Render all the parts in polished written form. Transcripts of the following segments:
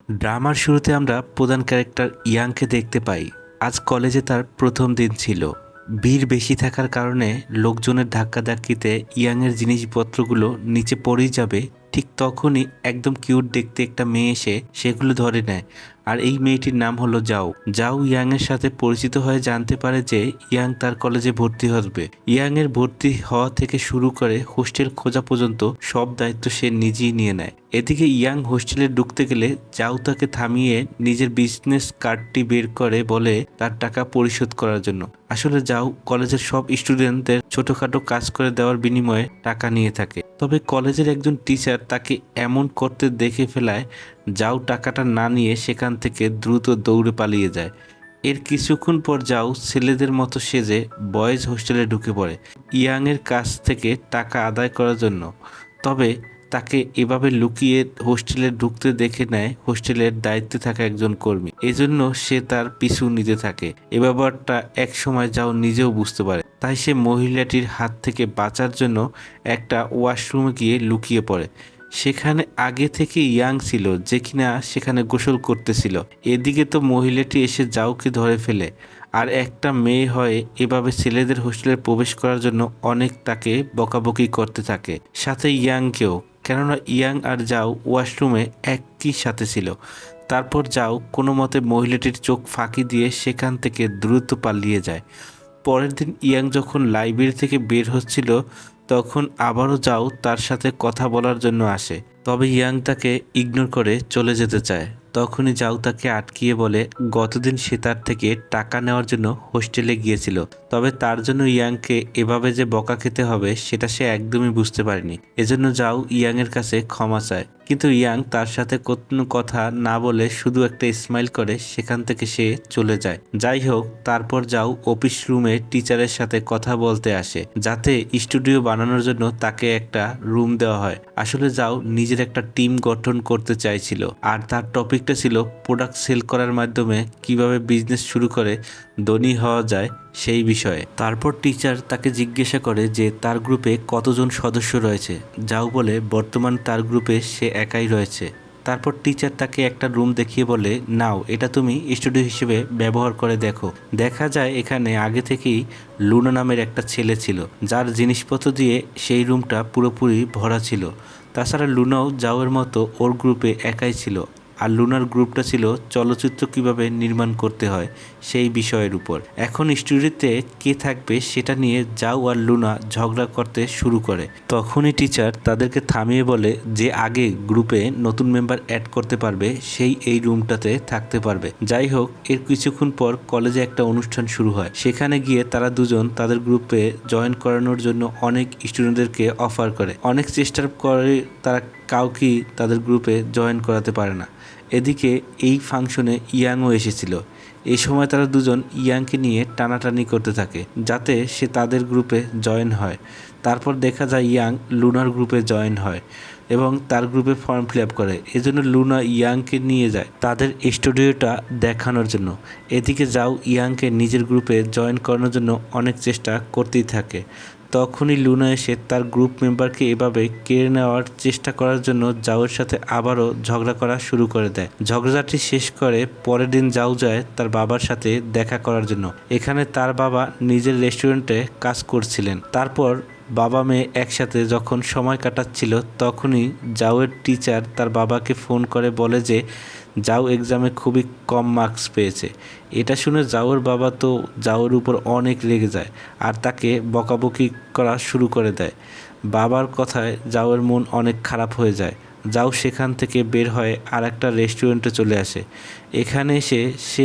ড্রামার শুরুতে আমরা প্রধান ক্যারেক্টার ইয়াংকে দেখতে পাই। আজ কলেজে তার প্রথম দিন ছিল। ভিড় বেশি থাকার কারণে লোকজনের ধাক্কাধাক্কিতে ইয়াংয়ের জিনিসপত্রগুলো নিচে পড়েই যাবে, ঠিক তখনই একদম কিউট দেখতে একটা মেয়ে এসে সেগুলো ধরে নেয়। আর এই মেয়েটির নাম হলো জাও। জাও ইয়াংয়ের সাথে পরিচিত হয়ে জানতে পারে যে ইয়াং তার কলেজে ভর্তি হবে। ইয়াংয়ের ভর্তি হওয়া থেকে শুরু করে হোস্টেল খোঁজা পর্যন্ত সব দায়িত্ব সে নিজেই নিয়ে নেয়। এদিকে ইয়াং হোস্টেলে ঢুকতে গেলে জাও তাকে থামিয়ে নিজের বিজনেস কার্ডটি বের করে বলে তার টাকা পরিশোধ করার জন্য। আসলে জাও কলেজের সব স্টুডেন্টদের ছোটখাটো কাজ করে দেওয়ার বিনিময়ে টাকা নিয়ে থাকে। তবে কলেজের একজন টিচার তাকে এমন করতে দেখে ফেলায় জাও টাকাটা না নিয়ে সেখান থেকে দ্রুত দৌড়ে পালিয়ে যায়। এর কিছুক্ষণ পর জাও ছেলেদের মতো সেজে বয়েজ হোস্টেলে ঢুকে পড়ে ইয়াংয়ের কাছ থেকে টাকা আদায় করার জন্য। তবে তাকে এভাবে লুকিয়ে হোস্টেলে ঢুকতে দেখে নেয় হোস্টেলের দায়িত্বে থাকা একজন কর্মী। এজন্য সে তার পিছু নিতে থাকে। এ ব্যাপারটা এক সময় যাও নিজেও বুঝতে পারে। তাই সে মহিলাটির হাত থেকে বাঁচার জন্য একটা ওয়াশরুমে গিয়ে লুকিয়ে পড়ে। সেখানে আগে থেকে ইয়াং ছিল, যে কিনা সেখানে গোসল করতেছিল। এদিকে তো মহিলাটি এসে জাওকে ধরে ফেলে। আর একটা মেয়ে হয়ে এভাবে ছেলেদের হোস্টেলে প্রবেশ করার জন্য অনেক তাকে বকাবকি করতে থাকে, সাথে ইয়াংকেও। কেননা ইয়াং আর জাও ওয়াশরুমে একই সাথে ছিল। তারপর জাও কোনো মতে মহিলাটির চোখ ফাঁকি দিয়ে সেখান থেকে দ্রুত পালিয়ে যায়। পরের দিন ইয়াং যখন লাইব্রেরি থেকে বের হচ্ছিল, তখন আবারও জাও তার সাথে কথা বলার জন্য আসে। তবে ইয়াং তাকে ইগনোর করে চলে যেতে চায়। তখনই জাও তাকে আটকিয়ে বলে গতদিন সে তার থেকে টাকা নেওয়ার জন্য হোস্টেলে গিয়েছিল, তবে তার জন্য ইয়াংকে এভাবে যে বকা খেতে হবে সেটা সে একদমই বুঝতে পারেনি। এজন্য জাও ইয়াংয়ের কাছে ক্ষমা চায়, কিন্তু ইয়াং তার সাথে কোনো কথা না বলে শুধু একটা স্মাইল করে সেখান থেকে সে চলে যায়। যাই হোক, তারপর যাও অফিস রুমে টিচারের সাথে কথা বলতে আসে, যাতে স্টুডিও বানানোর জন্য তাকে একটা রুম দেওয়া হয়। আসলে যাও নিজের একটা টিম গঠন করতে চাইছিল, আর তার টপিকটা ছিল প্রোডাক্ট সেল করার মাধ্যমে কিভাবে বিজনেস শুরু করে ধনী হওয়া যায় সেই বিষয়ে। তারপর টিচার তাকে জিজ্ঞাসা করে যে তার গ্রুপে কতজন সদস্য রয়েছে। যাও বলে বর্তমান তার গ্রুপে সে একাই রয়েছে। তারপর টিচার তাকে একটা রুম দেখিয়ে বলে নাও এটা তুমি স্টুডিও হিসেবে ব্যবহার করে দেখো। দেখা যায় এখানে আগে থেকেই লুনা নামের একটা ছেলে ছিল, যার জিনিসপত্র দিয়ে সেই রুমটা পুরোপুরি ভরা ছিল। তাছাড়া লুনাও যাওয়ের মতো ওর গ্রুপে একাই ছিল, আর লুনার গ্রুপটা ছিল চলচ্চিত্র কিভাবে নির্মাণ করতে হয় সেই বিষয়ের উপর। এখন স্টুডিওতে কে থাকবে সেটা নিয়ে যাও আর লুনা ঝগড়া করতে শুরু করে। তখনই টিচার তাদেরকে থামিয়ে বলে যে আগে গ্রুপে নতুন মেম্বার অ্যাড করতে পারবে সেই এই রুমটাতে থাকতে পারবে। যাই হোক, এর কিছুক্ষণ পর কলেজে একটা অনুষ্ঠান শুরু হয়। সেখানে গিয়ে তারা দুজন তাদের গ্রুপে জয়েন করানোর জন্য অনেক স্টুডেন্টদেরকে অফার করে। অনেক চেষ্টা করে তারা কাউকেই তাদের গ্রুপে জয়েন করাতে পারে না। এদিকে এই ফাংশনে ইয়াংও এসেছিল। এই সময় তারা দুজন ইয়াংকে নিয়ে টানাটানি করতে থাকে যাতে সে তাদের গ্রুপে জয়েন হয়। তারপর দেখা যায় ইয়াং লুনার গ্রুপে জয়েন হয় এবং তার গ্রুপে ফর্ম ফিল আপ করে। এজন্য লুনা ইয়াংকে নিয়ে যায় তাদের স্টুডিওটা দেখানোর জন্য। এদিকে যাও ইয়াংকে নিজের গ্রুপে জয়েন করানোর জন্য অনেক চেষ্টা করতেই থাকে। তখনই লুনা এসে তার গ্রুপ মেম্বারকে এভাবে কেড়ে নেওয়ার চেষ্টা করার জন্য জাওয়ের সাথে আবারও ঝগড়া করা শুরু করে দেয়। ঝগড়াটি শেষ করে পরের দিন জাও যায় তার বাবার সাথে দেখা করার জন্য। এখানে তার বাবা নিজের রেস্টুরেন্টে কাজ করছিলেন। তারপর বাবা মেয়ে একসাথে যখন সময় কাটাচ্ছিল, তখনই জাওয়ের টিচার তার বাবাকে ফোন করে বলে যে জাও এক্সামে খুবই কম মার্কস পেয়েছে। এটা শুনে জাওয়ের বাবা তো জাওয়ের উপর অনেক রেগে যায় আর তাকে বকাবকি করা শুরু করে দেয়। বাবার কথায় জাওয়ের মন অনেক খারাপ হয়ে যায়। যাও সেখান থেকে বের হয়ে আর একটা রেস্টুরেন্টে চলে আসে। এখানে এসে সে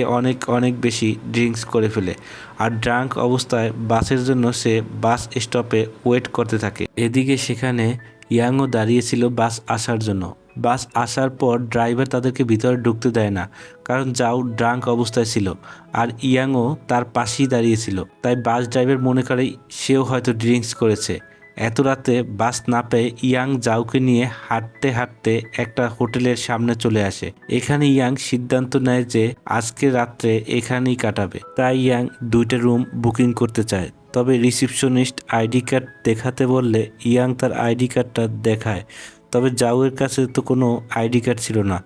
অনেক বেশি ড্রিঙ্কস করে ফেলে, আর ড্রাঙ্ক অবস্থায় বাসের জন্য সে বাস স্টপে ওয়েট করতে থাকে। এদিকে সেখানে ইয়াংও দাঁড়িয়েছিল বাস আসার জন্য। বাস আসার পর ড্রাইভার তাদেরকে ভিতরে ঢুকতে দেয় না, কারণ যাও ড্রাঙ্ক অবস্থায় ছিল আর ইয়াংও তার পাশেই দাঁড়িয়েছিল। তাই বাস ড্রাইভার মনে করে সেও হয়তো ড্রিঙ্কস করেছে। এত রাতে বাস না পেয়ে ইয়াং জাওকে নিয়ে হাঁটতে হাঁটতে একটা হোটেলের সামনে চলে আসে। এখানে ইয়াং সিদ্ধান্ত নেয় যে আজকে রাত্রে এখানেই কাটাবে। তাই ইয়াং দুইটা রুম বুকিং করতে চায়। তবে রিসিপশনিস্ট আইডি কার্ড দেখাতে বললে ইয়াং তার আইডি কার্ডটা দেখায়। তবে জাওয়ের কাছে তো কোনো আইডি কার্ড ছিল না।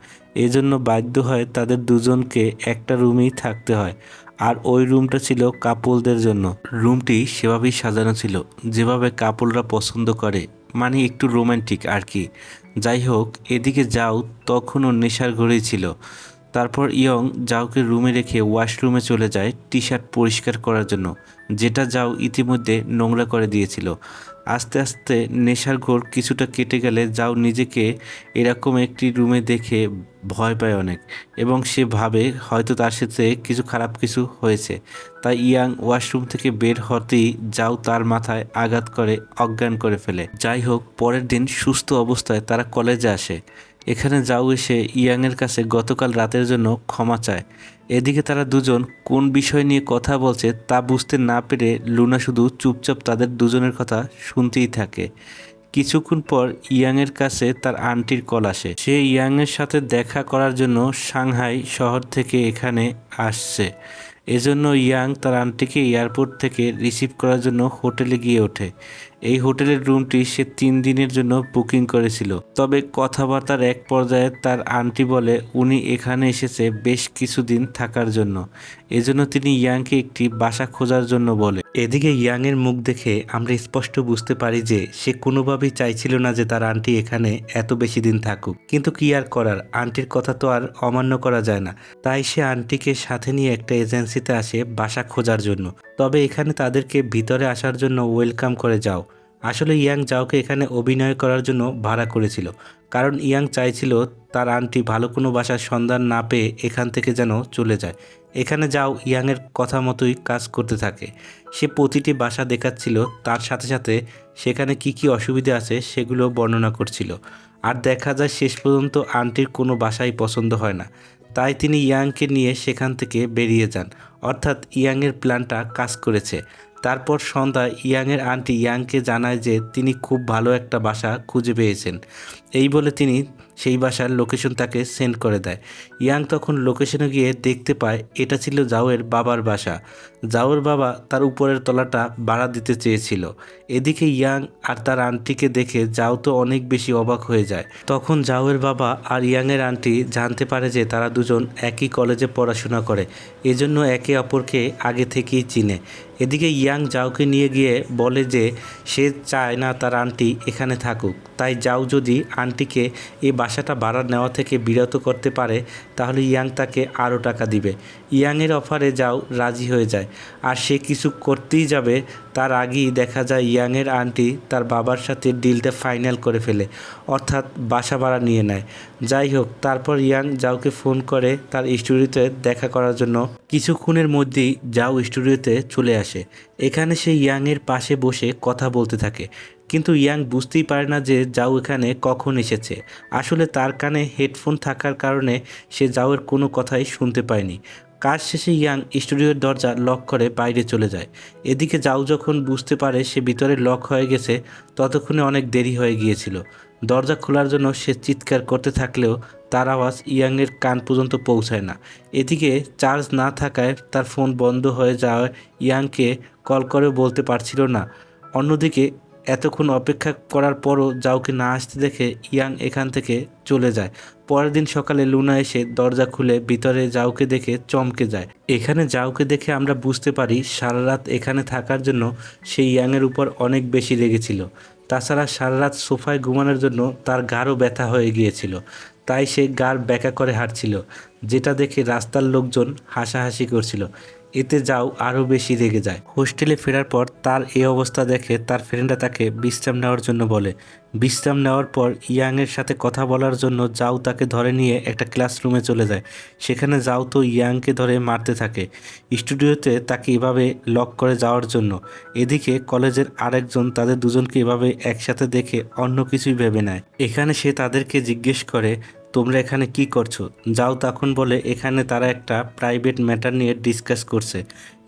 এজন্য বাধ্য হয় তাদের দুজনকে একটা রুমেই থাকতে হয়। আর ওই রুমটা ছিল কাপলদের জন্য। রুমটি সেভাবেই সাজানো ছিল যেভাবে কাপলরা পছন্দ করে, মানে একটু রোমান্টিক আর কি। যাই হোক, এদিকে যাও তখনও নেশার ঘরেই ছিল। তারপর ইয়ং জাওকে রুমে রেখে ওয়াশরুমে চলে যায় টি শার্ট পরিষ্কার করার জন্য, যেটা যাও ইতিমধ্যে নোংরা করে দিয়েছিল। আস্তে আস্তে নেশার ঘোর কিছুটা কেটে গেলে যাও নিজেকে এরকম একটি রুমে দেখে ভয় পায় অনেক, এবং সে ভাবে হয়তো তার সাথে কিছু খারাপ কিছু হয়েছে। তাই ইয়াং ওয়াশরুম থেকে বের হতেই যাও তার মাথায় আঘাত করে অজ্ঞান করে ফেলে। যাই হোক, পরের দিন সুস্থ অবস্থায় তারা কলেজে আসে। এখানে যাও এসে ইয়াংয়ের কাছে গতকাল রাতের জন্য ক্ষমা চায়। এদিকে তারা দুজন কোন বিষয় নিয়ে কথা বলছে তা বুঝতে না পেরে লুনা শুধু চুপচাপ তাদের দুজনের কথা শুনতেই থাকে। কিছুক্ষণ পর ইয়াংয়ের কাছে তার আন্টির কল আসে। সে ইয়াংয়ের সাথে দেখা করার জন্য সাংহাই শহর থেকে এখানে আসছে। এজন্য ইয়াং তার আন্টিকে এয়ারপোর্ট থেকে রিসিভ করার জন্য হোটেলে গিয়ে ওঠে। এই হোটেলের রুমটি সে 3 দিনের জন্য বুকিং করেছিল। তবে কথাবার্তার এক পর্যায়ে তার আন্টি বলে উনি এখানে এসেছে বেশ কিছুদিন থাকার জন্য, এজন্য তিনি ইয়াংকে একটি বাসা খোঁজার জন্য বলে। এদিকে ইয়াংয়ের মুখ দেখে আমরা স্পষ্ট বুঝতে পারি যে সে কোনোভাবেই চাইছিল না যে তার আন্টি এখানে এত বেশি দিন থাকুক, কিন্তু কি আর করার, আন্টির কথা তো আর অমান্য করা যায় না। তাই সে আন্টিকে সাথে নিয়ে একটা এজেন্সিতে আসে বাসা খোঁজার জন্য। তবে এখানে তাদেরকে ভিতরে আসার জন্য ওয়েলকাম করে যাও। আসলে ইয়াং জাওকে এখানে অভিনয় করার জন্য ভাড়া করেছিল, কারণ ইয়াং চাইছিল তার আন্টি ভালো কোনো বাসার সন্ধান না পেয়ে এখান থেকে যেন চলে যায়। এখানে যাও ইয়াংয়ের কথা মতোই কাজ করতে থাকে। সে প্রতিটি বাসা দেখাচ্ছিল, তার সাথে সাথে সেখানে কি কি অসুবিধা আছে সেগুলো বর্ণনা করছিল। আর দেখা যায় শেষ পর্যন্ত আন্টির কোনো বাসাই পছন্দ হয় না। তাই তিনি ইয়াংকে নিয়ে সেখান থেকে বেরিয়ে যান, অর্থাৎ ইয়াংয়ের প্ল্যানটা কাজ করেছে। তারপর সন্ধ্যায় ইয়াংয়ের আন্টি ইয়াংকে জানায় যে তিনি খুব ভালো একটা বাসা খুঁজে পেয়েছেন। এই বলে তিনি সেই বাসার লোকেশন তাকে সেন্ড করে দেয়। ইয়াং তখন লোকেশনে গিয়ে দেখতে পায় এটা ছিল জাওয়ের বাবার বাসা। জাওয়ের বাবা তার উপরের তলাটা ভাড়া দিতে চেয়েছিল। এদিকে ইয়াং আর তার আন্টিকে দেখে জাও তো অনেক বেশি অবাক হয়ে যায়। তখন জাওয়ের বাবা আর ইয়াংয়ের আন্টি জানতে পারে যে তারা দুজন একই কলেজে পড়াশোনা করে, এজন্য একে অপরকে আগে থেকেই চিনে। এদিকে ইয়াং জাওকে নিয়ে গিয়ে বলে যে সে চায় না তার আন্টি এখানে থাকুক, তাই জাও যদি আন্টিকে এই বাসাটা ভাড়া নেওয়া থেকে বিরত করতে পারে তাহলে ইয়াং তাকে আরও টাকা দিবে। ইয়াংয়ের অফারে যাও রাজি হয়ে যায়, আর সে কিছু করতেই যাবে তার আগেই দেখা যায় ইয়াংয়ের আন্টি তার বাবার সাথে ডিলটা ফাইনাল করে ফেলে, অর্থাৎ বাসা ভাড়া নিয়ে নেয়। যাই হোক, তারপর ইয়াং জাওকে ফোন করে তার স্টুডিওতে দেখা করার জন্য। কিছুক্ষণের মধ্যেই যাও স্টুডিওতে চলে আসে। এখানে সে ইয়াংয়ের পাশে বসে কথা বলতে থাকে, কিন্তু ইয়াং বুঝতেই পারে না যে যাও এখানে কখন এসেছে। আসলে তার কানে হেডফোন থাকার কারণে সে যাওয়ের কোনো কথাই শুনতে পায়নি। কাজ শেষে ইয়াং স্টুডিওর দরজা লক করে বাইরে চলে যায়। এদিকে যাও যখন বুঝতে পারে সে ভিতরে লক হয়ে গেছে, ততক্ষণে অনেক দেরি হয়ে গিয়েছিল। দরজা খোলার জন্য সে চিৎকার করতে থাকলেও তার আওয়াজ ইয়াংয়ের কান পর্যন্ত পৌঁছায় না। এদিকে চার্জ না থাকায় তার ফোন বন্ধ হয়ে যাওয়ায় ইয়াংকে কল করে বলতে পারছিল না। অন্যদিকে এতক্ষণ অপেক্ষা করার পরও জাওকে না আসতে দেখে ইয়াং এখান থেকে চলে যায়। পরের দিন সকালে লুনা এসে দরজা খুলে ভিতরে জাওকে দেখে চমকে যায়। এখানে জাওকে দেখে আমরা বুঝতে পারি সারা রাত এখানে থাকার জন্য সে ইয়াংয়ের উপর অনেক বেশি রেগেছিল। তাছাড়া সারা রাত সোফায় ঘুমানোর জন্য তার গাঢ় ব্যথা হয়ে গিয়েছিল, তাই সে গাড় ব্যাকা করে হাঁটছিল, যেটা দেখে রাস্তার লোকজন হাসাহাসি করছিল। এতে যাও আরও বেশি রেগে যায়। হোস্টেলে ফেরার পর তার এই অবস্থা দেখে তার ফ্রেন্ডরা তাকে বিশ্রাম নেওয়ার জন্য বলে। বিশ্রাম নেওয়ার পর ইয়াংয়ের সাথে কথা বলার জন্য যাও তাকে ধরে নিয়ে একটা ক্লাসরুমে চলে যায়। সেখানে যাও তো ইয়াংকে ধরে মারতে থাকে, স্টুডিওতে তাকে এভাবে লক করে যাওয়ার জন্য। এদিকে কলেজের আরেকজন তাদের দুজনকে এভাবে একসাথে দেখে অন্য কিছুই ভেবে নেয়। এখানে সে তাদেরকে জিজ্ঞেস করে তোমরা এখানে কি করছো? যাও তখন বলে এখানে তারা একটা প্রাইভেট ম্যাটার নিয়ে ডিসকাস করছে।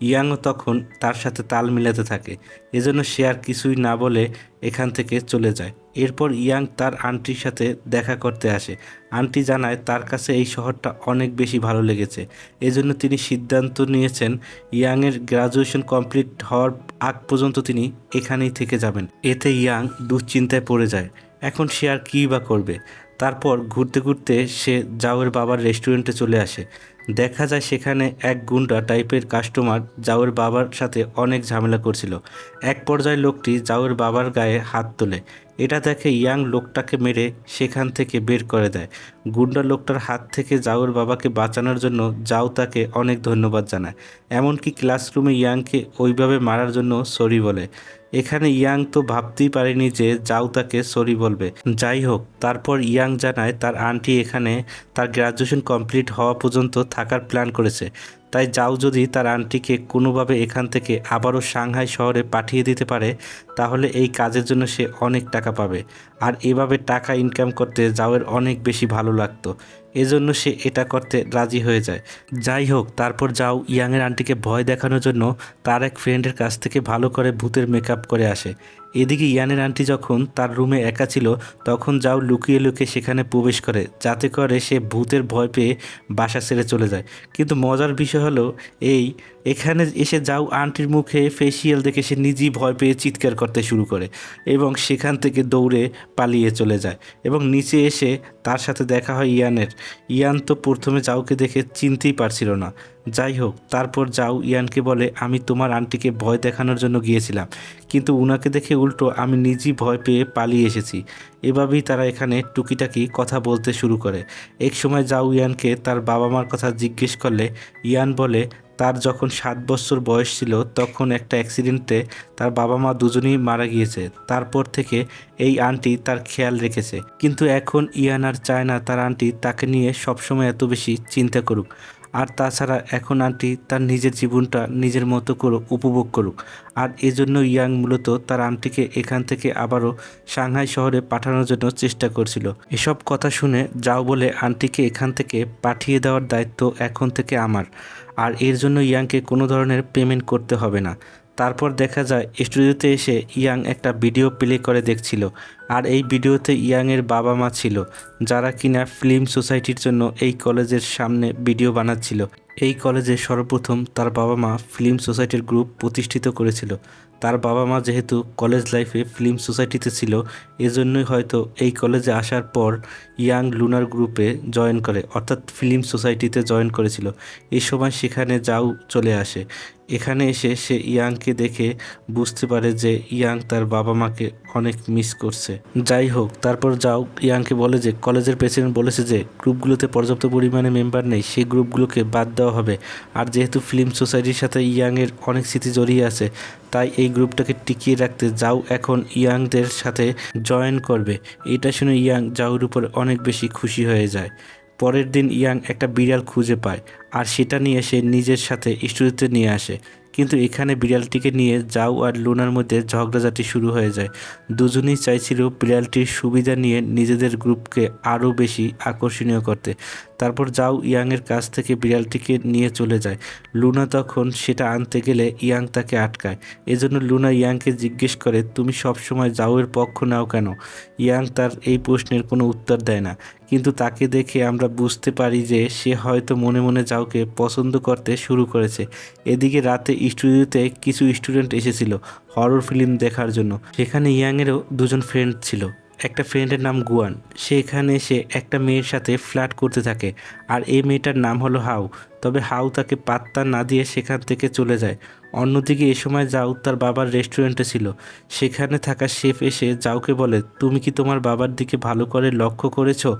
ইয়াংও তখন তার সাথে তাল মিলাতে থাকে, এজন্য সে আর কিছুই না বলে এখান থেকে চলে যায়। এরপর ইয়াং তার আন্টির সাথে দেখা করতে আসে। আন্টি জানায় তার কাছে এই শহরটা অনেক বেশি ভালো লেগেছে, এজন্য তিনি সিদ্ধান্ত নিয়েছেন ইয়াংয়ের গ্রাজুয়েশন কমপ্লিট হওয়ার আগ পর্যন্ত তিনি এখানেই থেকে যাবেন। এতে ইয়াং দুশ্চিন্তায় পড়ে যায়, এখন সে আর কী বা করবে। তারপর ঘুরতে ঘুরতে সে জাওয়ের বাবার রেস্টুরেন্টে চলে আসে। দেখা যায় সেখানে এক গুন্ডা টাইপের কাস্টমার জাওয়ের বাবার সাথে অনেক ঝামেলা করছিল। এক পর্যায়ে লোকটি জাওয়ের বাবার গায়ে হাত তোলে। এটা দেখে ইয়াং লোকটাকে মেরে সেখান থেকে বের করে দেয়। গুন্ডা লোকটার হাত থেকে জাওয়ের বাবাকে বাঁচানোর জন্য জাও তাকে অনেক ধন্যবাদ জানায়। এমনকি ক্লাসরুমে ইয়াংকে ওইভাবে মারার জন্য সরি বলে। এখানে ইয়াং তো ভাবতেই পারেনি যে জাও তাকে সরি বলবে। যাই হোক, তারপর ইয়াং জানায় তার আন্টি এখানে তার গ্র্যাজুয়েশন কমপ্লিট হওয়া পর্যন্ত থাকার প্ল্যান করেছে। তাই জাও যদি তার আন্টিকে কোনোভাবে এখান থেকে আবারও সাংহাই শহরে পাঠিয়ে দিতে পারে তাহলে এই কাজের জন্য সে অনেক টাকা পাবে। আর এভাবে টাকা ইনকাম করতে জাওয়ের অনেক বেশি ভালো লাগতো, এজন্য সে এটা করতে রাজি হয়ে যায়। যাই হোক, তারপর জাও ইয়াংয়ের আন্টিকে ভয় দেখানোর জন্য তার এক ফ্রেন্ডের কাছ থেকে ভালো করে ভূতের মেকআপ করে আসে। এদিকে ইয়ানের আন্টি যখন তার রুমে একা ছিল তখন জাও লুকিয়ে লুকিয়ে সেখানে প্রবেশ করে যাতে করে সে ভূতের ভয় পেয়ে বাসা ছেড়ে চলে যায়। কিন্তু মজার বিষয় হলো এখানে এসে জাও আন্টির মুখে ফেসিয়াল দেখে সে নিজেই ভয় পেয়ে চিৎকার করতে শুরু করে এবং সেখান থেকে দৌড়ে পালিয়ে চলে যায় এবং নিচে এসে তার সাথে দেখা হয় ইয়ানের। ইয়ান তো প্রথমে জাওকে দেখে চিনতেই পারছিল না। যাই হোক, তারপর জাও ইয়ানকে বলে আমি তোমার আন্টিকে ভয় দেখানোর জন্য গিয়েছিলাম, কিন্তু উনাকে দেখে উল্টো আমি নিজেই ভয় পেয়ে পালিয়ে এসেছি। এভাবেই তারা এখানে টুকিটাকি কথা বলতে শুরু করে। এক সময় জাও ইয়ানকে তার বাবা মার কথা জিজ্ঞেস করলে ইয়ান বলে তার যখন 7 বছর বয়স ছিল তখন একটা অ্যাক্সিডেন্টে তার বাবা মা দুজনেই মারা গিয়েছে। তারপর থেকে এই আন্টি তার খেয়াল রেখেছে, কিন্তু এখন ইয়ান আর চায় না তার আন্টি তাকে নিয়ে সবসময় এত বেশি চিন্তা করুক। আর তাছাড়া এখন আন্টি তার নিজের জীবনটা নিজের মতো করে উপভোগ করুক। আর এজন্য ইয়াং মূলত তার আন্টিকে এখান থেকে আবারও সাংহাই শহরে পাঠানোর জন্য চেষ্টা করছিল। এসব কথা শুনে যাও বলে আন্টিকে এখান থেকে পাঠিয়ে দেওয়ার দায়িত্ব এখন থেকে আমার, আর এর জন্য ইয়াংকে কোনো ধরনের পেমেন্ট করতে হবে না। তারপর দেখা যায় স্টুডিওতে এসে ইয়াং একটা ভিডিও প্লে করে দেখছিল, আর এই ভিডিওতে ইয়াংয়ের বাবা মা ছিল যারা কিনা ফিল্ম সোসাইটির জন্য এই কলেজের সামনে ভিডিও বানাচ্ছিল। এই কলেজে সর্বপ্রথম তার বাবা মা ফিল্ম সোসাইটির গ্রুপ প্রতিষ্ঠিত করেছিল। তার বাবা মা যেহেতু কলেজ লাইফে ফিল্ম সোসাইটিতে ছিল এজন্যই হয়তো এই কলেজে আসার পর ইয়াং লুনার গ্রুপে জয়েন করে, অর্থাৎ ফিল্ম সোসাইটিতে জয়েন করেছিল। এই সময় সেখানে যাও চলে আসে। এখানে এসে সে ইয়াংকে দেখে বুঝতে পারে যে ইয়াং তার বাবা মাকে অনেক মিস করছে। যাই হোক, তারপর যাও ইয়াংকে বলে যে কলেজের প্রেসিডেন্ট বলেছে যে গ্রুপগুলোতে পর্যাপ্ত পরিমাণে মেম্বার নেই, সেই গ্রুপগুলোকে বাদ দেওয়া হবে। আর যেহেতু ফিল্ম সোসাইটির সাথে ইয়াংয়ের অনেক স্মৃতি জড়িয়ে আছে তাই এই গ্রুপটাকে টিকিয়ে রাখতে যাও এখন ইয়াংদের সাথে জয়েন করবে। এটা শুনে ইয়াং যাওর উপর অনেক বেশি খুশি হয়ে যায়। পরের দিন ইয়াং একটা বিড়াল খুঁজে পায় আর সেটা নিয়ে সে নিজের সাথে স্টুডিওতে নিয়ে আসে, কিন্তু এখানে বিড়ালটিকে নিয়ে যাও আর লুনার মধ্যে ঝগড়াঝাটি শুরু হয়ে যায়। দুজনেই চাইছিল বিড়ালটির সুবিধা নিয়ে নিজেদের গ্রুপকে আরও বেশি আকর্ষণীয় করতে। তারপর যাও ইয়াংয়ের কাছ থেকে বিড়ালটিকে নিয়ে চলে যায়। লুনা তখন সেটা আনতে গেলে ইয়াং তাকে আটকায়। এজন্য লুনা ইয়াংকে জিজ্ঞেস করে তুমি সবসময় যাওয়ের পক্ষ নাও কেন? ইয়াং তার এই প্রশ্নের কোনো উত্তর দেয় না, কিন্তু তাকে দেখে আমরা বুঝতে পারি যে সে হয়তো মনে মনে যাওকে পছন্দ করতে শুরু করেছে। এদিকে রাতে স্টুডিওতে কিছু স্টুডেন্ট এসেছিল হরর ফিল্ম দেখার জন্য। সেখানে ইয়াংয়েরও দুজন ফ্রেন্ড ছিল। একটা ফ্রেন্ডের নাম গুয়ান, সে এখানে এসে একটা মেয়ের সাথে ফ্লার্ট করতে থাকে, আর এই মেয়েটার নাম হলো হাউ। তবে হাউ তাকে পাত্তা না দিয়ে সেখান থেকে চলে যায়। অন্যদিকে এ সময় যাও তার বাবার রেস্টুরেন্টে ছিল। সেখানে থাকা শেফ এসে যাওকে বলে তুমি কি তোমার বাবার দিকে ভালো করে লক্ষ্য করেছো?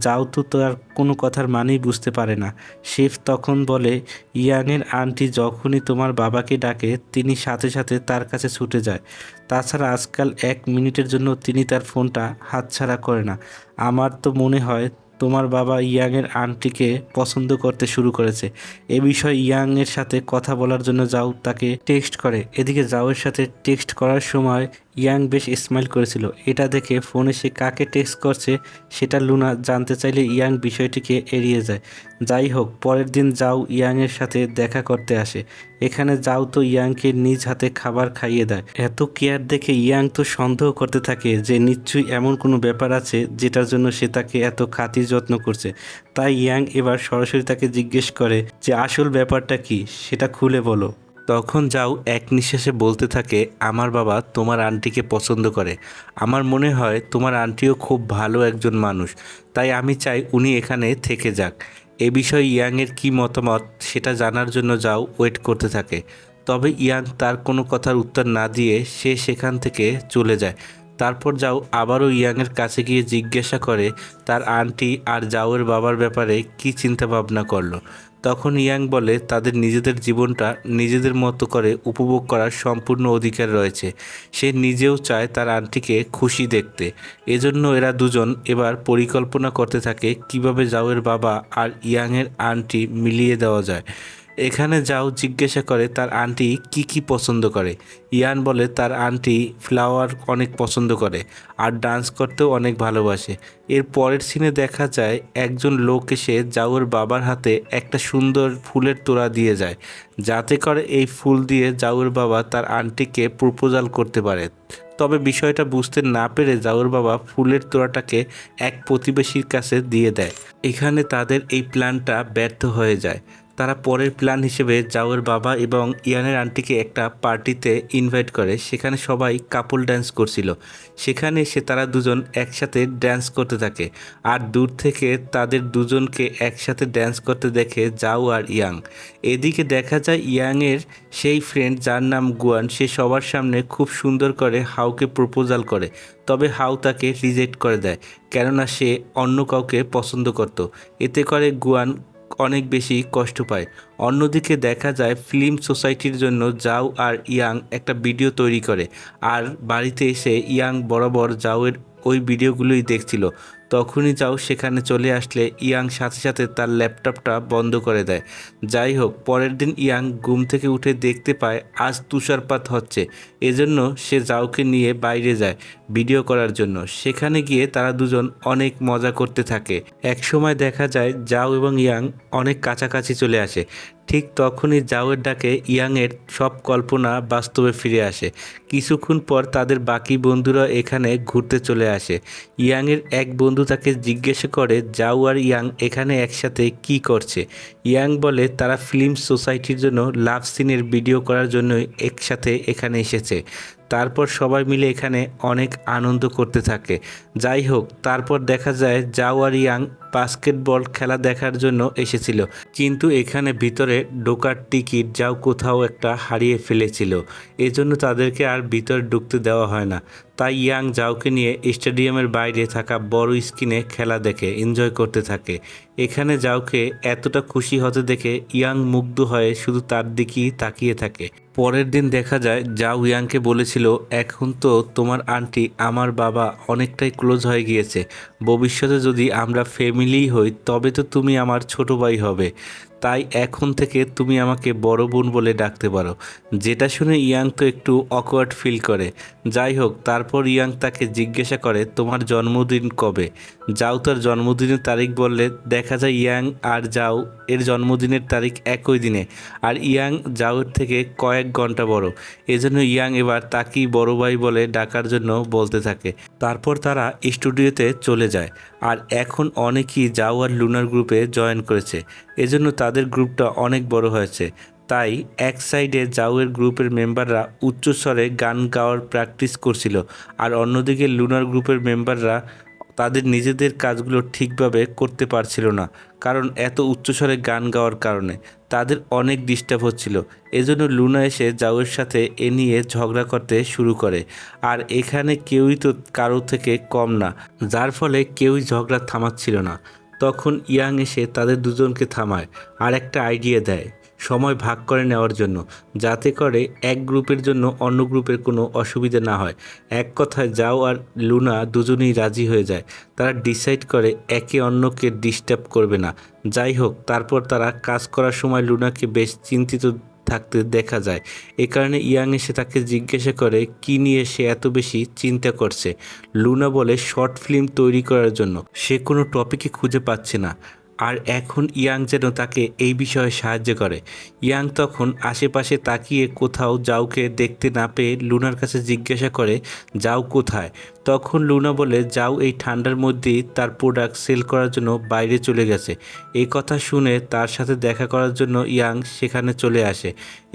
যাও তো তার কোনো কথার মানেই বুঝতে পারে না। শেফ তখন বলে ইয়াংয়ের আন্টি যখনই তোমার বাবাকে ডাকে তিনি সাথে সাথে তার কাছে ছুটে যায়। তাছাড়া আজকাল 1 মিনিটের জন্য তিনি তার ফোনটা হাতছাড়া করে না। আমার তো মনে হয় তোমার বাবা ইয়াংয়ের আন্টিকে পছন্দ করতে শুরু করেছে। এ বিষয়ে ইয়াংয়ের সাথে কথা বলার জন্য যাও তাকে টেক্সট করে। এদিকে যাওয়ের সাথে টেক্সট করার সময় ইয়াং বেশ স্মাইল করেছিল। এটা দেখে ফোনে সে কাকে টেক্সট করছে সেটা লুনা জানতে চাইলে ইয়াং বিষয়টিকে এড়িয়ে যায়। যাই হোক, পরের দিন যাও ইয়াংয়ের সাথে দেখা করতে আসে। এখানে যাও তো ইয়াংকে নিজ হাতে খাবার খাইয়ে দেয়। এত কেয়ার দেখে ইয়াং তো সন্দেহ করতে থাকে যে নিশ্চয়ই এমন কোনো ব্যাপার আছে যেটার জন্য সে তাকে এত খাতির যত্ন করছে। তাই ইয়াং এবার সরাসরি তাকে জিজ্ঞেস করে যে আসল ব্যাপারটা কি সেটা খুলে বলো। তখন যাও এক নিঃশ্বাসে বলতে থাকে, আমার বাবা তোমার আন্টিকে পছন্দ করে। আমার মনে হয় তোমার আন্টিও খুব ভালো একজন মানুষ, তাই আমি চাই উনি এখানে থেকে যাক। এ বিষয়ে ইয়াংয়ের কী মতামত সেটা জানার জন্য যাও ওয়েট করতে থাকে। তবে ইয়াং তার কোনো কথার উত্তর না দিয়ে সে সেখান থেকে চলে যায়। তারপর যাও আবারও ইয়াংয়ের কাছে গিয়ে জিজ্ঞাসা করে তার আন্টি আর যাওয়ের বাবার ব্যাপারে কী চিন্তা ভাবনা করলো। তখন ইয়াং বলে তাদের নিজেদের জীবনটা নিজেদের মতো করে উপভোগ করার সম্পূর্ণ অধিকার রয়েছে। সে নিজেও চায় তার আন্টিকে খুশি দেখতে। এজন্য এরা দুজন এবার পরিকল্পনা করতে থাকে কিভাবে যাওয়ের বাবা আর ইয়াংয়ের আন্টি মিলিয়ে দেওয়া যায়। এখানে যাও জিজ্ঞাসা করে তার আন্টি কি কি পছন্দ করে। ইয়ান বলে তার আন্টি ফ্লাওয়ার অনেক পছন্দ করে আর ডান্স করতেও অনেক ভালোবাসে। এর পরের সিনে দেখা যায় একজন লোক এসে যাওয়ের বাবার হাতে একটা সুন্দর ফুলের তোড়া দিয়ে যায়, যাতে করে এই ফুল দিয়ে যাওয়ের বাবা তার আন্টিকে প্রপোজাল করতে পারে। তবে বিষয়টা বুঝতে না পেরে যাওয়ের বাবা ফুলের তোড়াটাকে এক প্রতিবেশীর কাছে দিয়ে দেয়। এখানে তাদের এই প্ল্যানটা ব্যর্থ হয়ে যায়। তারা পরের প্ল্যান হিসেবে যাওয়ের বাবা এবং ইয়ানের আন্টিকে একটা পার্টিতে ইনভাইট করে। সেখানে সবাই কাপল ড্যান্স করছিল। সেখানে এসে তারা দুজন একসাথে ড্যান্স করতে থাকে আর দূর থেকে তাদের দুজনকে একসাথে ড্যান্স করতে দেখে যাও আর ইয়াং। এদিকে দেখা যায় ইয়াংয়ের সেই ফ্রেন্ড যার নাম গুয়ান, সে সবার সামনে খুব সুন্দর করে হাউকে প্রপোজাল করে। তবে হাউ তাকে রিজেক্ট করে দেয়, কেননা সে অন্য কাউকে পছন্দ করত। এতে করে গুয়ান অনেক বেশি কষ্ট পায়। অন্যদিকে দেখা যায় ফিল্ম সোসাইটির জন্য যাও আর ইয়াং একটা ভিডিও তৈরি করে আর বাড়িতে এসে ইয়াং বরাবর যাওয়ের ওই ভিডিওগুলোই দেখছিল। তখনই যাও সেখানে চলে আসলে ইয়াং সাথে সাথে তার ল্যাপটপটা বন্ধ করে দেয়। যাই হোক, পরের দিন ইয়াং ঘুম থেকে উঠে দেখতে পায় আজ তুষারপাত হচ্ছে। এজন্য সে যাওকে নিয়ে বাইরে যায় ভিডিও করার জন্য। সেখানে গিয়ে তারা দুজন অনেক মজা করতে থাকে। একসময় দেখা যায় যাও এবং ইয়াং অনেক কাছাকাছি চলে আসে। ঠিক তখনই যাওয়ের ডাকে ইয়াংয়ের সব কল্পনা বাস্তবে ফিরে আসে। কিছুক্ষণ পর তাদের বাকি বন্ধুরা এখানে ঘুরতে চলে আসে। ইয়াংয়ের এক বন্ধু তাকে জিজ্ঞাসা করে যাও আর ইয়াং এখানে একসাথে কি করছে। ইয়াং বলে তারা ফিল্ম সোসাইটির জন্য লাভ সিনের ভিডিও করার জন্যই একসাথে এখানে এসেছে। তারপর সবাই মিলে এখানে অনেক আনন্দ করতে থাকে। যাই হোক, তারপর দেখা যায় যাও আর ইয়াং বাস্কেটবল খেলা দেখার জন্য এসেছিল, কিন্তু এখানে ভিতরে ঢোকার টিকিট যাও কোথাও একটা হারিয়ে ফেলেছিল। এজন্য তাদেরকে আর ভিতরে ঢুকতে দেওয়া হয় না। তাই ইয়াং যাওকে নিয়ে স্টেডিয়ামের বাইরে থাকা বড় স্ক্রিনে খেলা দেখে এনজয় করতে থাকে। এখানে যাওকে এতটা খুশি হতে দেখে ইয়াং মুগ্ধ হয়ে শুধু তার দিকেই তাকিয়ে থাকে। পরের দিন দেখা যায় যাও ইয়াংকে বলেছিল এখন তো তোমার আন্টি আমার বাবা অনেকটাই ক্লোজ হয়ে গিয়েছে, ভবিষ্যতে যদি আমরা ফ্যামিলি হই তবে তো তুমি আমার ছোট ভাই হবে, তাই এখন থেকে তুমি আমাকে বড় বোন বলে ডাকতে পারো। যেটা শুনে ইয়াং তো একটু অকওয়ার্ড ফিল করে। যাই হোক, তারপর ইয়াং তাকে জিজ্ঞাসা করে তোমার জন্মদিন কবে। যাও তার জন্মদিনের তারিখ বললে দেখা যায় ইয়াং আর যাও এর জন্মদিনের তারিখ একই দিনে, আর ইয়াং যাওয়ের থেকে কয়েক ঘন্টা বড়। এজন্য ইয়াং এবার তাকেই বড় ভাই বলে ডাকার জন্য বলতে থাকে। তারপর তারা স্টুডিওতে চলে যায় আর এখন অনেকেই যাও আর লুনার গ্রুপে জয়েন করেছে। এজন্য তাদের গ্রুপটা অনেক বড় হয়েছে। তাই এক সাইডে যাওয়ের গ্রুপের মেম্বাররা উচ্চস্বরে গান গাওয়ার প্র্যাকটিস করছিল, আর অন্যদিকে লুনার গ্রুপের মেম্বাররা তাদের নিজেদের কাজগুলো ঠিকভাবে করতে পারছিল না, কারণ এত উচ্চস্বরে গান গাওয়ার কারণে তাদের অনেক ডিস্টার্ব হচ্ছিল। এজন্য লুনা এসে যাওয়ের সাথে এ নিয়ে ঝগড়া করতে শুরু করে, আর এখানে কেউই তো কারো থেকে কম না, যার ফলে কেউই ঝগড়া থামাচ্ছিল না। তখন ইয়াং এসে তাদের দুজনকে থামায় আর একটা আইডিয়া দেয় সময় ভাগ করে নেওয়ার জন্য, যাতে করে এক গ্রুপের জন্য অন্য গ্রুপের কোনো অসুবিধা না হয়। এক কথায় যাও আর লুনা দুজনেই রাজি হয়ে যায়। তারা ডিসাইড করে একে অন্যকে ডিস্টার্ব করবে না। যাই হোক, তারপর তারা কাজ করার সময় লুনাকে বেশ চিন্তিত থাকতে দেখা যায়। এ কারণে ইয়াং এসে তাকে জিজ্ঞাসা করে কি নিয়ে সে এত বেশি চিন্তা করছে। লুনা বলে শর্ট ফিল্ম তৈরি করার জন্য। সে কোনো টপিকই খুঁজে পাচ্ছে না। আর এখন ইয়াং যেন তাকে এই বিষয়ে সাহায্য করে। ইয়াং তখন আশেপাশে তাকিয়ে কোথাও জাউকে দেখতে না পেয়ে লুনার কাছে জিজ্ঞাসা করে জাউ কোথায়। তখন লুনা বলে জাউ এই ঠান্ডার মধ্যেই তার প্রোডাক্ট সেল করার জন্য বাইরে চলে গেছে। এই কথা শুনে তার সাথে দেখা করার জন্য ইয়াং সেখানে চলে আসে।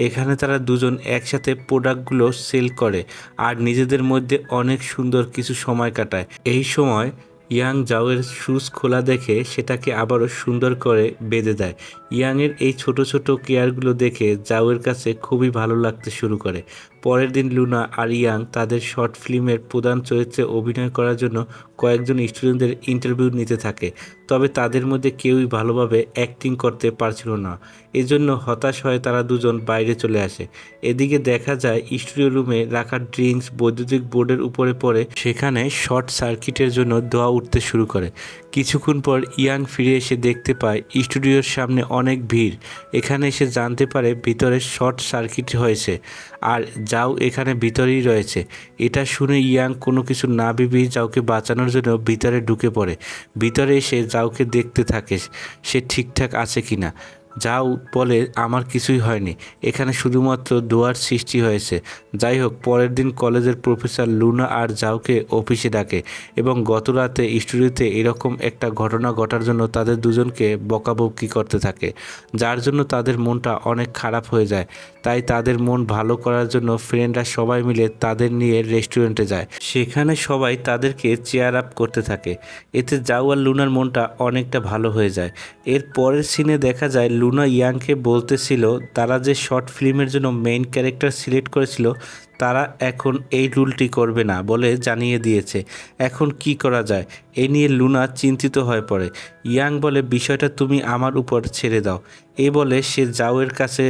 এখানে তারা দুজন একসাথে প্রোডাক্টগুলো সেল করে আর নিজেদের মধ্যে অনেক সুন্দর কিছু সময় কাটায়। এই সময় ইয়াং জাউয়ের শুজ খোলা দেখে সেটাকে আবারও সুন্দর করে বেঁধে দেয়। ইয়াংয়ের এই ছোট ছোট কেয়ারগুলো দেখে জাউয়ের কাছে খুবই ভালো লাগতে শুরু করে। পরের দিন লুনা আর ইয়াং তাদের শর্ট ফিল্মের প্রধান চরিত্রে অভিনয় করার জন্য কয়েকজন স্টুডেন্টদের ইন্টারভিউ নিতে থাকে, তবে তাদের মধ্যে কেউই ভালোভাবে অ্যাক্টিং করতে পারছিল না। এজন্য হতাশ হয়ে তারা দুজন বাইরে চলে আসে। এদিকে দেখা যায় স্টুডিও রুমে রাখা ড্রিঙ্কস বৈদ্যুতিক বোর্ডের উপরে পড়ে, সেখানে শর্ট সার্কিটের জন্য ধোঁয়া উঠতে শুরু করে। কিছুক্ষণ পর ইয়াং ফিরে এসে দেখতে পায় স্টুডিওর সামনে অনেক ভিড়। এখানে এসে জানতে পারে ভিতরে শর্ট সার্কিট হয়েছে আর জাউ এখানে ভিতরেই রয়েছে। এটা শুনে ইয়াং কোনো কিছু না ভেবেই জাউকে বাঁচানোর জন্য ভিতরে ঢুকে পড়ে। ভিতরে এসে জাউকে দেখতে থাকে সে ঠিকঠাক আছে কিনা। জাউ বলে আমার কিছুই হয়নি, এখানে শুধুমাত্র ধোঁয়ার সৃষ্টি হয়েছে। যাই হোক, পরের দিন কলেজের প্রফেসর লুনা আর জাউকে অফিসে ডাকে এবং গত রাতে স্টুডিওতে এরকম একটা ঘটনা ঘটার জন্য তাদের দুজনকে বকাবকি করতে থাকে, যার জন্য তাদের মনটা অনেক খারাপ হয়ে যায়। তাই তাদের মন ভালো করার জন্য ফ্রেন্ডরা সবাই মিলে তাদের নিয়ে রেস্টুরেন্টে যায়। সেখানে সবাই তাদেরকে চেয়ার আপ করতে থাকে। এতে জাউ আর লুনার মনটা অনেকটা ভালো হয়ে যায়। এর পরের সিনে দেখা যায় লুনা ইয়াংকে বলতেছিল তারা যে শর্ট ফিল্মের জন্য মেইন ক্যারেক্টার সিলেক্ট করেছিল তারা এখন এই রুলটি করবে না বলে জানিয়ে দিয়েছে। এখন কি করা যায় এ নিয়ে লুনা চিন্তিত হয়ে পড়ে। ইয়াং বলে বিষয়টা তুমি আমার উপর ছেড়ে দাও। এই বলে সে জাউয়ের কাছে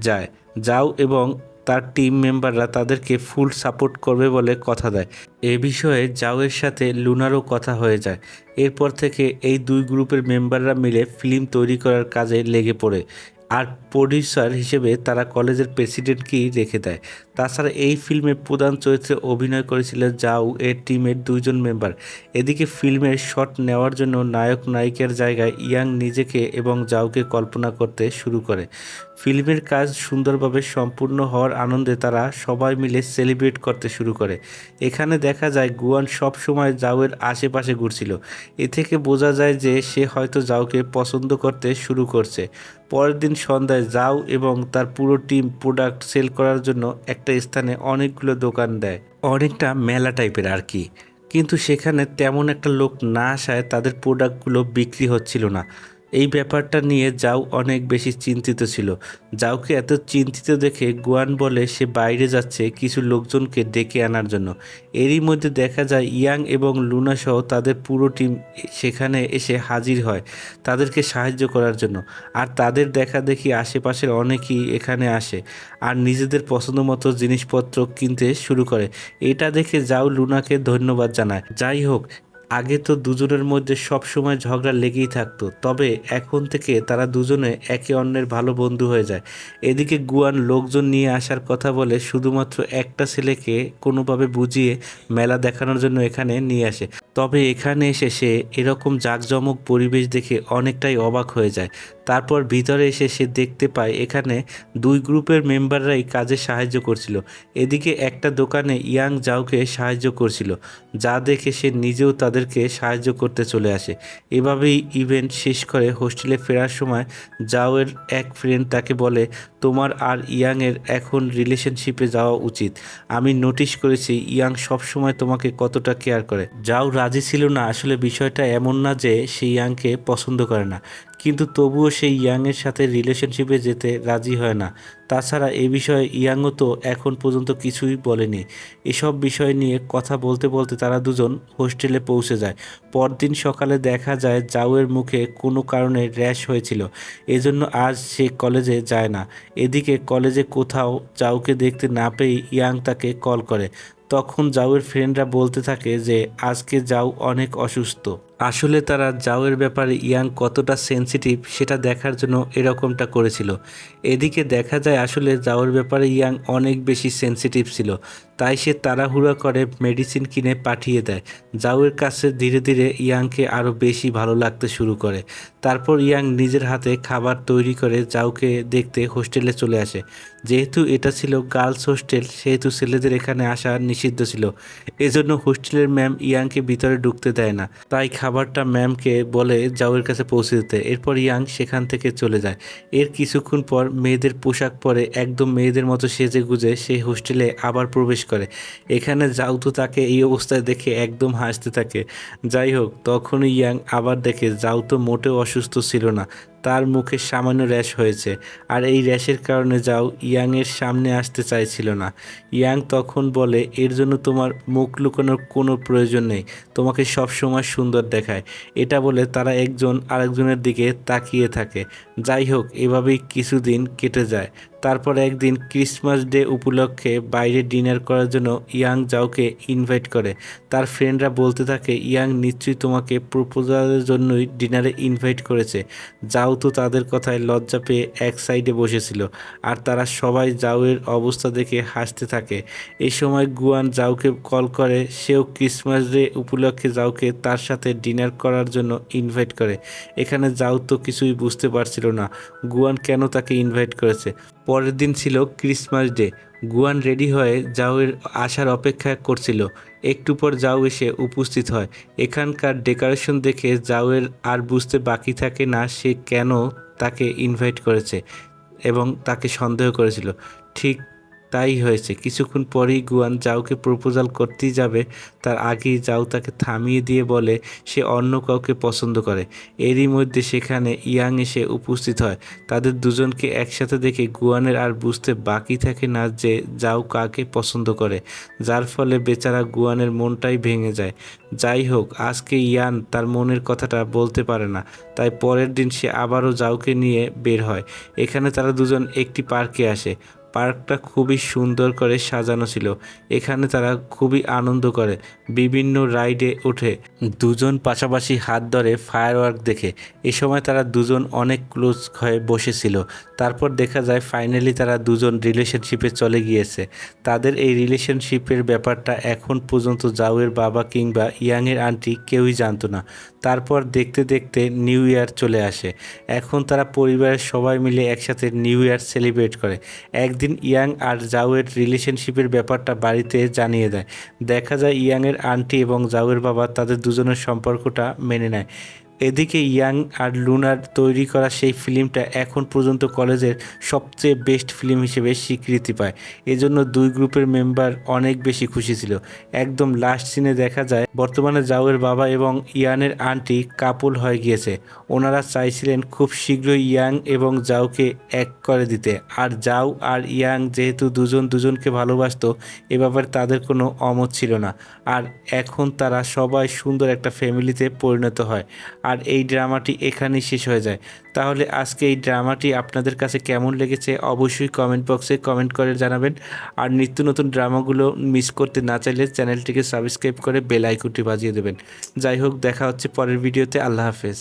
যায়। জাউ এবং তার টিম মেম্বাররা তাদেরকে ফুল সাপোর্ট করবে বলে কথা দেয়। এ বিষয়ে জাউয়ের সাথে লুনারও কথা হয়ে যায়। এরপর থেকে এই দুই গ্রুপের মেম্বাররা মিলে ফিল্ম তৈরি করার কাজে লেগে পড়ে আর প্রডিউসার হিসেবে তারা কলেজের প্রেসিডেন্টকেই রেখে দেয়। তাছাড়া এই ফিল্মে প্রধান চরিত্রে অভিনয় করেছিলেন জাউ এর টিমের দুইজন মেম্বার। এদিকে ফিল্মের শট নেওয়ার জন্য নায়ক নায়িকার জায়গায় ইয়াং নিজেকে এবং জাউকে কল্পনা করতে শুরু করে। ফিল্মের কাজ সুন্দরভাবে সম্পূর্ণ হওয়ার আনন্দে তারা সবাই মিলে সেলিব্রেট করতে শুরু করে। এখানে দেখা যায় গুয়ান সব সময় জাউয়ের আশেপাশে ঘুরছিল। এ থেকে বোঝা যায় যে সে হয়তো জাউকে পছন্দ করতে শুরু করছে। পরের দিন সন্ধ্যায় জাউ এবং তার পুরো টিম প্রোডাক্ট সেল করার জন্য একটা স্থানে অনেকগুলো দোকান দেয়, অনেকটা মেলা টাইপের আর কি। কিন্তু সেখানে তেমন একটা লোক না আসায় তাদের প্রোডাক্টগুলো বিক্রি হচ্ছিল না। এই ব্যাপারটা নিয়ে জাউ অনেক বেশি চিন্তিত ছিল। জাউকে এত চিন্তিত দেখে গুয়ান বলে সে বাইরে যাচ্ছে কিছু লোকজনকে ডেকে আনার জন্য। এরই মধ্যে দেখা যায় ইয়াং এবং লুনা সহ তাদের পুরো টিম সেখানে এসে হাজির হয় তাদেরকে সাহায্য করার জন্য। আর তাদের দেখা দেখি আশেপাশের অনেকেই এখানে আসে আর নিজেদের পছন্দ মতো জিনিসপত্র কিনতে শুরু করে। এটা দেখে জাউ লুনাকে ধন্যবাদ জানায়। যাই হোক, আগে তো দুজনের মধ্যে সব সময় ঝগড়া লেগেই থাকতো, তবে এখন থেকে তারা দুজনে একে অন্যের ভালো বন্ধু হয়ে যায়। এদিকে গুয়ান লোকজন নিয়ে আসার কথা বলে শুধুমাত্র একটা ছেলেকে কোনোভাবে বুঝিয়ে মেলা দেখানোর জন্য এখানে নিয়ে আসে। তবে এখানে এসে সে এরকম জাঁকজমক পরিবেশ দেখে অনেকটাই অবাক হয়ে যায়। তারপর ভিতরে এসে সে দেখতে পায় এখানে দুই গ্রুপের মেম্বাররাই কাজে সাহায্য করছিল। এদিকে একটা দোকানে ইয়াং জাউকে সাহায্য করছিল, যা দেখে সে নিজেও তাদেরকে সাহায্য করতে চলে আসে। এভাবেই ইভেন্ট শেষ করে হোস্টেলে ফেরার সময় জাওয়ের এক ফ্রেন্ড তাকে বলে তোমার আর ইয়াংয়ের এখন রিলেশনশিপে যাওয়া উচিত। আমি নোটিশ করেছি ইয়াং সবসময় তোমাকে কতটা কেয়ার করে। যাও রাজি ছিল না, আসলে বিষয়টা এমন না যে সে ইয়াংকে পছন্দ করে না, কিন্তু তবুও সেই ইয়াংয়ের সাথে রিলেশনশিপে যেতে রাজি হয় না। তাছাড়া এ বিষয়ে ইয়াংও তো এখন পর্যন্ত কিছুই বলেনি। এসব বিষয় নিয়ে কথা বলতে বলতে তারা দুজন হোস্টেলে পৌঁছে যায়। পরদিন সকালে দেখা যায় জাউয়ের মুখে কোনো কারণে র্যাশ হয়েছিল, এজন্য আজ সে কলেজে যায় না। এদিকে কলেজে কোথাও জাউকে দেখতে না পেয়ে ইয়াং তাকে কল করে। তখন জাউয়ের ফ্রেন্ডরা বলতে থাকে যে আজকে জাউ অনেক অসুস্থ। আসলে তারা জাওয়ের ব্যাপারে ইয়াং কতটা সেনসিটিভ সেটা দেখার জন্য এরকমটা করেছিল। এদিকে দেখা যায় আসলে জাওয়ের ব্যাপারে ইয়াং অনেক বেশি সেনসিটিভ ছিল, তাই সে তাড়াহুড়া করে মেডিসিন কিনে পাঠিয়ে দেয়। জাওয়ের কাছে ধীরে ধীরে ইয়াংকে আরও বেশি ভালো লাগতে শুরু করে। তারপর ইয়াং নিজের হাতে খাবার তৈরি করে জাওকে দেখতে হোস্টেলে চলে আসে। যেহেতু এটা ছিল গার্লস হোস্টেল, সেহেতু ছেলেদের এখানে আসা নিষিদ্ধ ছিল। এজন্য হোস্টেলের ম্যাম ইয়াংকে ভিতরে ঢুকতে দেয় না, তাই খাবারটা ম্যামকে বলে জাওয়ের কাছে পৌঁছে দিতে। এরপর ইয়াং সেখান থেকে চলে যায়। এর কিছুক্ষণ পর মেয়েদের পোশাক পরে একদম মেয়েদের মতো সেজে গুজে সেই হোস্টেলে আবার প্রবেশ করে। এখানে জাও তো তাকে এই অবস্থায় দেখে একদম হাসতে থাকে। যাই হোক, তখনই ইয়াং আবার দেখে জাও তো মোটেও অসুস্থ ছিল না, তার মুখে সামান্য র্যাশ হয়েছে। আর এই র্যাশের কারণে যাও ইয়াংয়ের সামনে আসতে চাইছিল না। ইয়াং তখন বলে, এর জন্য তোমার মুখ লুকানোর কোনো প্রয়োজন নেই, তোমাকে সব সময় সুন্দর দেখায়। এটা বলে তারা একজন আরেকজনের দিকে তাকিয়ে থাকে। যাই হোক, এভাবেই কিছুদিন কেটে যায়। তারপর একদিন ক্রিসমাস ডে উপলক্ষে বাইরে ডিনার করার জন্য ইয়াং জাওকে ইনভাইট করে। তার ফ্রেন্ডরা বলতে থাকে, ইয়াং নিশ্চয়ই তোমাকে প্রপোজালের জন্যই ডিনারে ইনভাইট করেছে। জাও তো তাদের কথায় লজ্জা পেয়ে এক সাইডে বসেছিল, আর তারা সবাই জাওয়ের অবস্থা দেখে হাসতে থাকে। এই সময় গুয়ান জাওকে কল করে, সেও ক্রিসমাস ডে উপলক্ষে জাওকে তার সাথে ডিনার করার জন্য ইনভাইট করে। এখানে জাও তো কিছুই বুঝতে পারছিল না গুয়ান কেন তাকে ইনভাইট করেছে। পরের দিন ছিল ক্রিসমাস ডে। গুয়ান রেডি হয়ে জাওয়ের আসার অপেক্ষা করছিল। একটু পর জাও এসে উপস্থিত হয়। এখানকার ডেকোরেশন দেখে জাওয়ের আর বুঝতে বাকি থাকে না সে কেন তাকে ইনভাইট করেছে এবং তাকে সন্দেহ করেছিল। ঠিক তাই হয়েছে। কিছুক্ষণ পরেই গুয়ান জাওকে প্রপোজাল করতেই যাবে, তার আগেই জাও তাকে থামিয়ে দিয়ে বলে সে অন্য কাউকে পছন্দ করে। এরই মধ্যে সেখানে ইয়াং এসে উপস্থিত হয়। তাদের দুজনকে একসাথে দেখে গুয়ানের আর বুঝতে বাকি থাকে না যে জাও কাকে পছন্দ করে, যার ফলে বেচারা গুয়ানের মনটাই ভেঙে যায়। যাই হোক, আজকে ইয়ান তার মনের কথাটা বলতে পারে না, তাই পরের দিন সে আবারও জাওকে নিয়ে বের হয়। এখানে তারা দুজন একটি পার্কে আসে। পার্কটা খুবই সুন্দর করে সাজানো ছিল। এখানে তারা খুবই আনন্দ করে, বিভিন্ন রাইডে ওঠে, দুজন পাশাপাশি হাত ধরে ফায়ারওয়ার্ক দেখে। এ সময় তারা দুজন অনেক ক্লোজ হয়ে বসেছিল। তারপর দেখা যায় ফাইনালি তারা দুজন রিলেশনশিপে চলে গিয়েছে। তাদের এই রিলেশনশিপের ব্যাপারটা এখন পর্যন্ত জাওয়ের বাবা কিংবা ইয়াংয়ের আন্টি কেউই জানতো না। তারপর দেখতে দেখতে নিউ ইয়ার চলে আসে। এখন তারা পরিবারের সবাই মিলে একসাথে নিউ ইয়ার সেলিব্রেট করে। একদিন ইয়াং আর জাওয়ের রিলেশনশিপের ব্যাপারটা বাড়িতে জানিয়ে দেয়। দেখা যায় ইয়াংয়ের আন্টি এবং জাওয়ের বাবা তাদের দুজনের সম্পর্কটা মেনে নেয়। এদিকে ইয়াং আর লুনার তৈরি করা সেই ফিল্মটা এখন পর্যন্ত কলেজের সবচেয়ে বেস্ট ফিল্ম হিসেবে স্বীকৃতি পায়। এজন্য দুই গ্রুপের মেম্বার অনেক বেশি খুশি ছিল। একদম লাস্ট সিনে দেখা যায় বর্তমানে জাওয়ের বাবা এবং ইয়ানের আন্টি কাপল হয়ে গিয়েছে। ওনারা চাইছিলেন খুব শীঘ্রই ইয়াং এবং জাওকে এক করে দিতে, আর জাও আর ইয়াং যেহেতু দুজন দুজনকে ভালোবাসতো, এ ব্যাপারে তাদের কোনো অমত ছিল না। আর এখন তারা সবাই সুন্দর একটা ফ্যামিলিতে পরিণত হয়। আর এই ড্রামাটি এখানেই শেষ হয়ে যায়। তাহলে আজকে এই ড্রামাটি আপনাদের কাছে কেমন লেগেছে অবশ্যই কমেন্ট বক্সে কমেন্ট করে জানাবেন। আর নিত্য নতুন ড্রামাগুলো মিস করতে না চাইলে চ্যানেলটিকে সাবস্ক্রাইব করে বেল আইকনটি বাজিয়ে দেবেন। যাই হোক, দেখা হচ্ছে পরের ভিডিওতে। আল্লাহ হাফেজ।